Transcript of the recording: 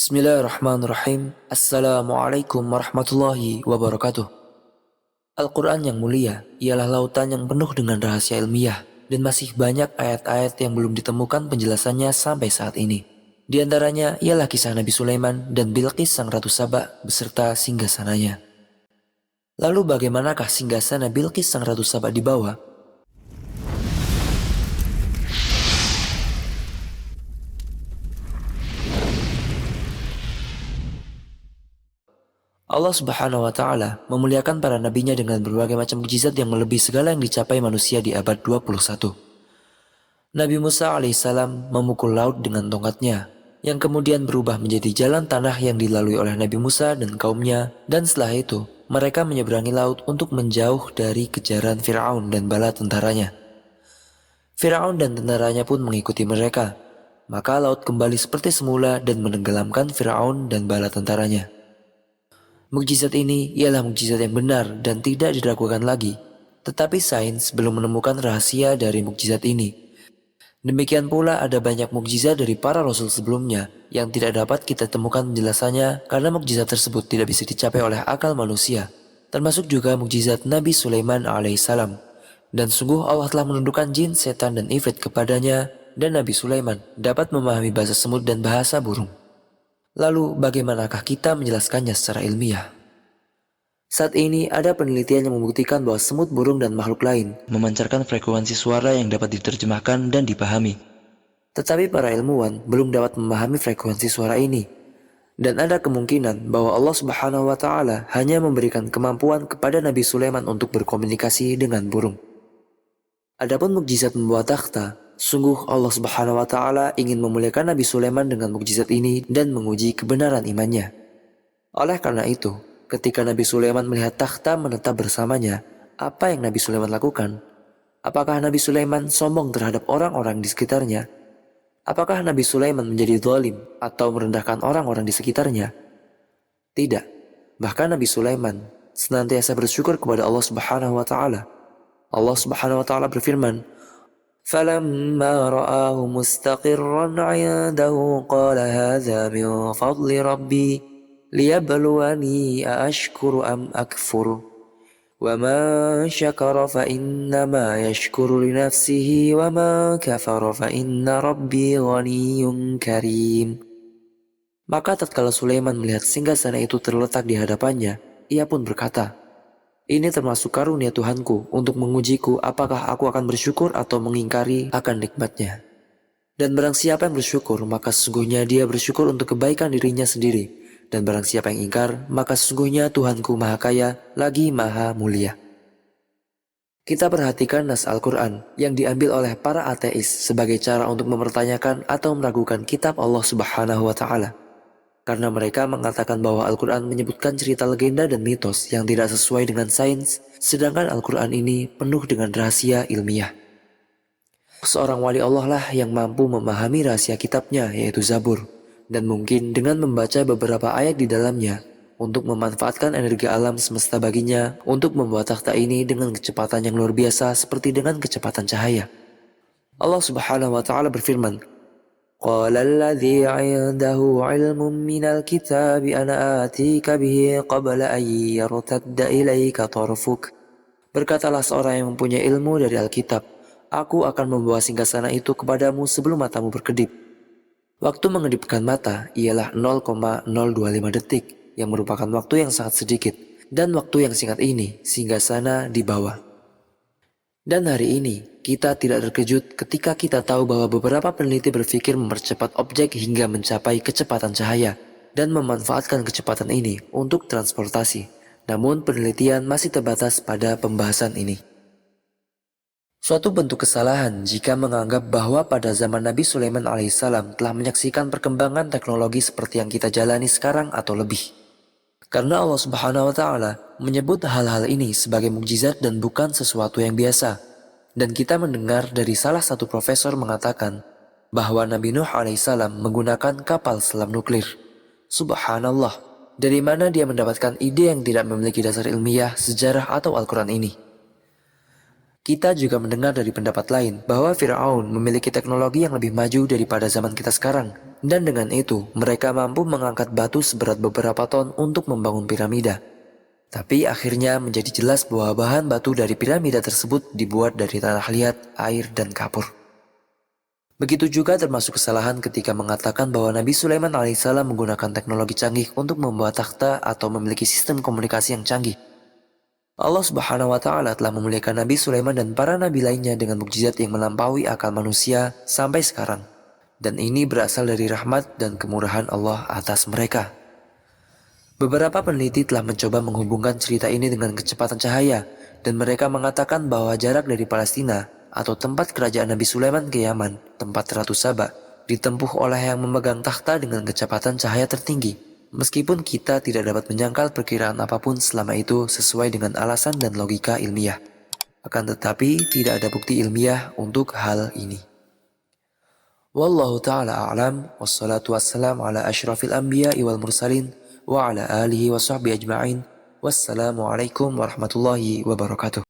Bismillahirrahmanirrahim. Assalamualaikum warahmatullahi wabarakatuh. Al-Quran yang mulia ialah lautan yang penuh dengan rahasia ilmiah dan masih banyak ayat-ayat yang belum ditemukan penjelasannya sampai saat ini. Di antaranya ialah kisah Nabi Sulaiman dan Bilqis sang Ratu Saba beserta singgasananya. Lalu bagaimanakah singgasana Bilqis sang Ratu Saba dibawa? Allah Subhanahu wa Ta'ala memuliakan para nabinya dengan berbagai macam mukjizat yang melebihi segala yang dicapai manusia di abad 21. Nabi Musa alaihissalam memukul laut dengan tongkatnya, yang kemudian berubah menjadi jalan tanah yang dilalui oleh Nabi Musa dan kaumnya, dan setelah itu mereka menyeberangi laut untuk menjauh dari kejaran Fir'aun dan bala tentaranya. Fir'aun dan tentaranya pun mengikuti mereka, maka laut kembali seperti semula dan menenggelamkan Fir'aun dan bala tentaranya. Mukjizat ini ialah mukjizat yang benar dan tidak diragukan lagi. Tetapi sains belum menemukan rahasia dari mukjizat ini. Demikian pula ada banyak mukjizat dari para rasul sebelumnya yang tidak dapat kita temukan penjelasannya karena mukjizat tersebut tidak bisa dicapai oleh akal manusia. Termasuk juga mukjizat Nabi Sulaiman alaihissalam. Dan sungguh Allah telah menundukkan jin, setan, dan ifrit kepadanya, dan Nabi Sulaiman dapat memahami bahasa semut dan bahasa burung. Lalu bagaimanakah kita menjelaskannya secara ilmiah? Saat ini ada penelitian yang membuktikan bahwa semut, burung, dan makhluk lain memancarkan frekuensi suara yang dapat diterjemahkan dan dipahami. Tetapi para ilmuwan belum dapat memahami frekuensi suara ini. Dan ada kemungkinan bahwa Allah Subhanahu wa Ta'ala hanya memberikan kemampuan kepada Nabi Sulaiman untuk berkomunikasi dengan burung. Adapun mukjizat membawa takhta, sungguh Allah Subhanahu wa Ta'ala ingin memuliakan Nabi Sulaiman dengan mukjizat ini dan menguji kebenaran imannya. Oleh karena itu, ketika Nabi Sulaiman melihat takhta menetap bersamanya, apa yang Nabi Sulaiman lakukan? Apakah Nabi Sulaiman sombong terhadap orang-orang di sekitarnya? Apakah Nabi Sulaiman menjadi zalim atau merendahkan orang-orang di sekitarnya? Tidak. Bahkan Nabi Sulaiman senantiasa bersyukur kepada Allah Subhanahu wa Ta'ala. Allah Subhanahu wa Ta'ala berfirman, فَلَمَّا رَآهُ مُسْتَقِرًّا عِندَهُ قَالَ هَذَا مِنْ فَضْلِ رَبِّي لِيَبْلُوَنِي أَأَشْكُرُ أَمْ أَكْفُرُ وَمَنْ شَكَرَ فَإِنَّمَا يَشْكُرُ لِنَفْسِهِ وَمَنْ كَفَرَ فَإِنَّ رَبِّي غَنِيٌّ كَرِيمٌ. Maka tatkala Sulaiman melihat singgasana itu terletak di hadapannya, ia pun berkata, "Ini termasuk karunia Tuhanku untuk mengujiku apakah aku akan bersyukur atau mengingkari akan nikmatnya. Dan barang siapa yang bersyukur, maka sesungguhnya dia bersyukur untuk kebaikan dirinya sendiri. Dan barang siapa yang ingkar, maka sesungguhnya Tuhanku Maha Kaya lagi Maha Mulia." Kita perhatikan nas Al-Quran yang diambil oleh para ateis sebagai cara untuk mempertanyakan atau meragukan kitab Allah Subhanahu wa Ta'ala. Karena mereka mengatakan bahwa Al-Quran menyebutkan cerita legenda dan mitos yang tidak sesuai dengan sains, sedangkan Al-Quran ini penuh dengan rahasia ilmiah. Seorang wali Allah lah yang mampu memahami rahasia kitabnya, yaitu Zabur, dan mungkin dengan membaca beberapa ayat di dalamnya, untuk memanfaatkan energi alam semesta baginya untuk membuat takhta ini dengan kecepatan yang luar biasa seperti dengan kecepatan cahaya. Allah Subhanahu wa Ta'ala berfirman, قال الذي عنده علم من الكتاب أنا آتيك به قبل أن يرتد إليك طرفك. Berkatalah seorang yang mempunyai ilmu dari Alkitab, aku akan membawa singgasana itu kepadamu sebelum matamu berkedip. Waktu mengedipkan mata ialah 0,025 detik, yang merupakan waktu yang sangat sedikit, dan waktu yang singkat ini singgasana dibawa. Dan hari ini, kita tidak terkejut ketika kita tahu bahwa beberapa peneliti berpikir mempercepat objek hingga mencapai kecepatan cahaya dan memanfaatkan kecepatan ini untuk transportasi. Namun penelitian masih terbatas pada pembahasan ini. Suatu bentuk kesalahan jika menganggap bahwa pada zaman Nabi Sulaiman alaihissalam telah menyaksikan perkembangan teknologi seperti yang kita jalani sekarang atau lebih. Karena Allah Subhanahu wa Ta'ala menyebut hal-hal ini sebagai mukjizat dan bukan sesuatu yang biasa. Dan kita mendengar dari salah satu profesor mengatakan bahwa Nabi Nuh alaihissalam menggunakan kapal selam nuklir. Subhanallah, dari mana dia mendapatkan ide yang tidak memiliki dasar ilmiah, sejarah atau Al-Quran ini? Kita juga mendengar dari pendapat lain bahwa Fir'aun memiliki teknologi yang lebih maju daripada zaman kita sekarang. Dan dengan itu, mereka mampu mengangkat batu seberat beberapa ton untuk membangun piramida. Tapi akhirnya menjadi jelas bahwa bahan batu dari piramida tersebut dibuat dari tanah liat, air, dan kapur. Begitu juga termasuk kesalahan ketika mengatakan bahwa Nabi Sulaiman alaihissalam menggunakan teknologi canggih untuk membuat takhta atau memiliki sistem komunikasi yang canggih. Allah Subhanahu wa Ta'ala telah memuliakan Nabi Sulaiman dan para nabi lainnya dengan mukjizat yang melampaui akal manusia sampai sekarang. Dan ini berasal dari rahmat dan kemurahan Allah atas mereka. Beberapa peneliti telah mencoba menghubungkan cerita ini dengan kecepatan cahaya, dan mereka mengatakan bahwa jarak dari Palestina atau tempat kerajaan Nabi Sulaiman ke Yaman, tempat Ratu Saba, ditempuh oleh yang memegang takhta dengan kecepatan cahaya tertinggi. Meskipun kita tidak dapat menyangkal perkiraan apapun selama itu sesuai dengan alasan dan logika ilmiah. Akan tetapi tidak ada bukti ilmiah untuk hal ini. Wallahu ta'ala a'lam, wassalatu wassalamu ala ashrafil anbiya'i wal mursalin, wa ala alihi wa sahbihi ajma'in. Wassalamualaikum warahmatullahi wabarakatuh.